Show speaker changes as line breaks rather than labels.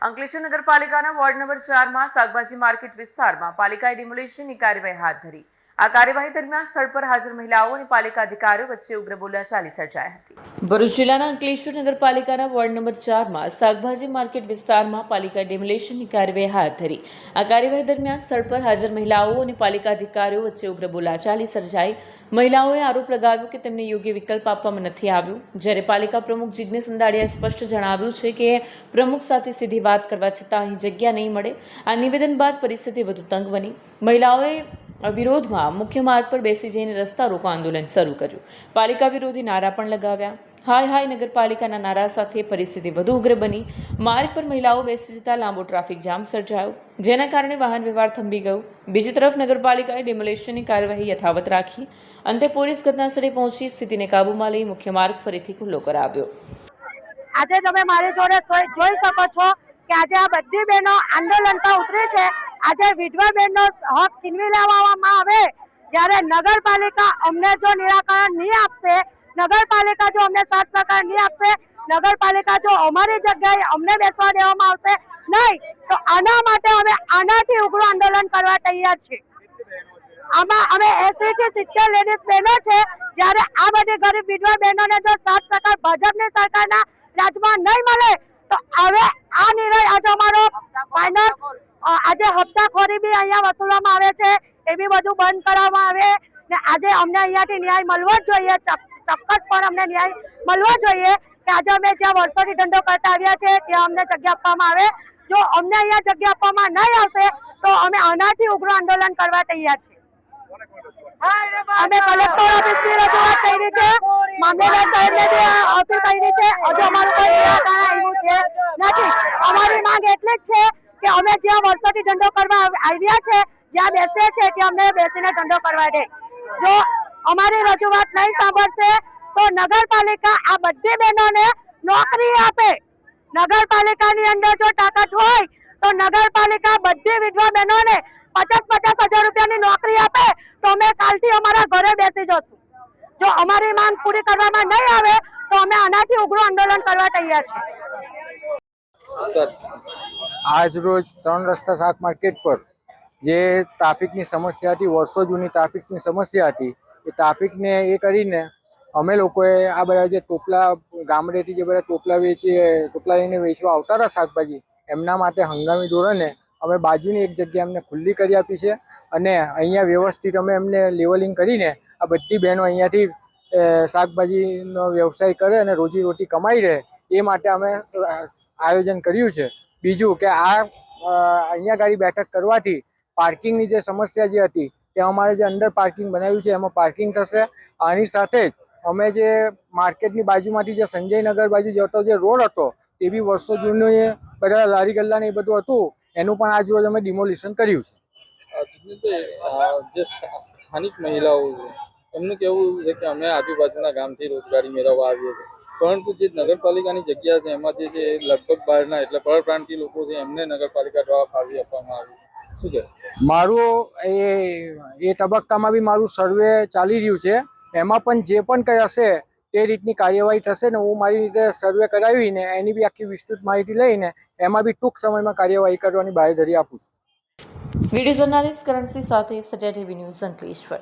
અંકલેશ્વર નગરપાલિકાના ward number 4 માં શાકભાજી માર્કેટ વિસ્તારમાં પાલિકાએ ડિમોલિશનની કાર્યવાહી હાથ ધરી। આ કાર્યવાહી દરમિયાન સ્થળ પર હાજર મહિલાઓ અને પાલિકા અધિકારીઓ વચ્ચે ઉગ્ર બોલાચાલી સર્જાઈ હતી। ભરૂચ જિલ્લાના અંકલેશ્વર નગરપાલિકાના વોર્ડ નંબર 4 માં શાકભાજી માર્કેટ વિસ્તારમાં પાલિકાએ ડિમોલિશનની કાર્યવાહી હાથ ધરી। આ કાર્યવાહી દરમિયાન સ્થળ પર હાજર મહિલાઓ અને પાલિકા અધિકારીઓ વચ્ચે ઉગ્ર બોલાચાલી સર્જાઈ। મહિલાઓએ આરોપ લગાવ્યો કે તેમને યોગ્ય વિકલ્પ આપવામાં નથી આવ્યો, જ્યારે પાલિકા પ્રમુખ જિગ્નેશ અંદાડિયાએ સ્પષ્ટ જણાવ્યું છે કે પ્રમુખ સાથે સીધી વાત કરવા છતાં અહીં જગ્યા નહીં મળે। આ નિવેદન બાદ પરિસ્થિતિ વધુ તંગ બની। મહિલાઓએ વિરોધમાં મુખ્ય માર્ગ પર બેસી જઈને રસ્તા રોકો આંદોલન શરૂ કર્યું। પાલિકા વિરોધી નારા પણ લગાવ્યા। હાય હાય નગરપાલિકાના નારા સાથે પરિસ્થિતિ વધુ ઉગ્ર બની। માર્ગ પર મહિલાઓ બેસી જતા લાંબો ટ્રાફિક જામ સર્જાયો, જેના કારણે વાહન વ્યવહાર થંભી ગયો। બીજી તરફ નગરપાલિકાએ ડિમોલિશનની કાર્યવાહી યથાવત રાખી। અંતે પોલીસ ઘટનાસ્થળે પહોંચી સ્થિતિને કાબૂમાં લઈ મુખ્ય માર્ગ ફરીથી ખુલ્લો કરાવ્યો।
આજે તમે મારી જોડે જોઈ શકો છો કે આજે આ બધી બહેનો આંદોલન પર ઉતરી છે। આજે વિધવા બહેનનો હક છીનવી લેવામાં આવે, જ્યારે નગરપાલિકા અમને જો નિરાકરણ નહીં આપશે, નગરપાલિકા જો અમને સાથ સહકાર નહીં આપશે, નગરપાલિકા જો અમારી જગ્યાએ અમને બેસવા દેવામાં આવશે નહીં, તો આના માટે અમે આનાથી ઉગ્ર આંદોલન કરવા તૈયાર છીએ। આમાં અમે 80 થી 70 લેડીઝ બહેનો છે, જ્યારે આ બધી ગરીબ વિધવા બહેનોને જો સાથ સહકાર ભાજપની સરકારના રાજમાં નહીં મળે તો હવે આ નિર્ણય આજે અમારો ફાઇનલ। આજે હપ્તાખોરી બી અહીંયા વસૂલવામાં આવે છે, એ બી બધું બંધ કરવામાં આવે ને આજે અમને અહીંયાથી ન્યાય મળવો જ જોઈએ। ચોક્કસ પણ અમને ન્યાય મળવો જોઈએ કે આજે અમે જ્યાં વર્ષોથી ધંધો કરતા આવ્યા છે ત્યાં અમને જગ્યા આપવામાં આવે। જો અમને અહીંયા જગ્યા આપવામાં નહીં આવશે તો અમે આનાથી ઉગ્ર આંદોલન કરવા તૈયાર છીએ। અમે કલેક્ટર ઓફિસની રજૂઆત કરી છે, મામલેદાર સાહેબને અપીલ કરી છે, હજુ અમારું કોઈ નિરાકરણ આવ્યું છે નથી। અમારી માંગ એટલી જ છે કે અમે જ્યાં વર્ષોથી ધંધો કરવા આવ્યા છે, જ્યાં બેસીએ છીએ ત્યાં અમને બેસીને ધંધો કરવા દે। જો અમારી રજૂઆત નહીં સાંભળશે તો નગરપાલિકા આ બધી બહેનોને નોકરી આપે। નગરપાલિકાની અંદર જો તાકાત હોય તો નગરપાલિકા બધી વિધવા બહેનોને 50,000 રૂપિયાની નોકરી આપે તો અમે કાલથી અમારા ઘરે બેસી જશું। જો અમારી માંગ પૂરી કરવામાં નહીં આવે તો અમે આનાથી ઉગ્ર આંદોલન કરવા તૈયાર છીએ।
આજ રોજ 3 રસ્તા શાક માર્કેટ પર જે ટ્રાફિકની સમસ્યા હતી, વર્ષો જૂની ટ્રાફિકની સમસ્યા હતી, એ ટ્રાફિકને એ કરીને અમે લોકોએ આ બધા જે ટોપલા ગામડેથી જે બધા ટોપલા લઈને વેચવા આવતા હતા શાકભાજી, એમના માટે હંગામી ધોરણે અમે બાજુની એક જગ્યા એમને ખુલ્લી કરી આપી છે અને અહીંયા વ્યવસ્થિત અમે એમને લેવલિંગ કરીને આ બધી બહેનો અહીંયાથી શાકભાજીનો વ્યવસાય કરે અને રોજીરોટી કમાઈ રહે એ માટે અમે આયોજન કર્યું છે। બીજું કે આ અહીંયા ગાડી બેઠક કરવાથી પાર્કિંગની જે સમસ્યા જે હતી તે અમારે જે અંદર પાર્કિંગ બનાવ્યું છે એમાં પાર્કિંગ થશે। આની સાથે જ અમે જે માર્કેટની બાજુમાંથી જે સંજયનગર બાજુ જતો જે રોડ હતો તે બી વર્ષો જૂનું બધા લારી ગલ્લા ને એ બધું હતું, એનું પણ આજ રોજ અમે ડિમોલિશન કર્યું છે।
જે સ્થાનિક મહિલાઓ છે એમનું કેવું છે કે અમે આજુબાજુના ગામથી રોજગારી મેળવવા આવીએ છીએ, પરંતુ જે નગરપાલિકાની જગ્યા છે એમાં જે લગભગ બહારના એટલે પરપ્રાંતીય લોકો છે એમને નગરપાલિકા દ્વારા ફાળવી આપવામાં આવી, શું કહે?
મારું એ તબક્કામાં બી મારું સર્વે ચાલી રહ્યું છે, એમાં પણ જે પણ કંઈ હશે તે રીતની કાર્યવાહી થશે ને હું મારી રીતે સર્વે કરાવીને એની બી આખી વિસ્તૃત માહિતી લઈને એમાં બી ટૂંક સમયમાં કાર્યવાહી કરવાની બાંયધરી આપું છું।
વિડીયો જર્નાલિસ્ટ કરણસિંહ સાથે સત્યા ટીવી ન્યૂઝ અંકલેશ્વર।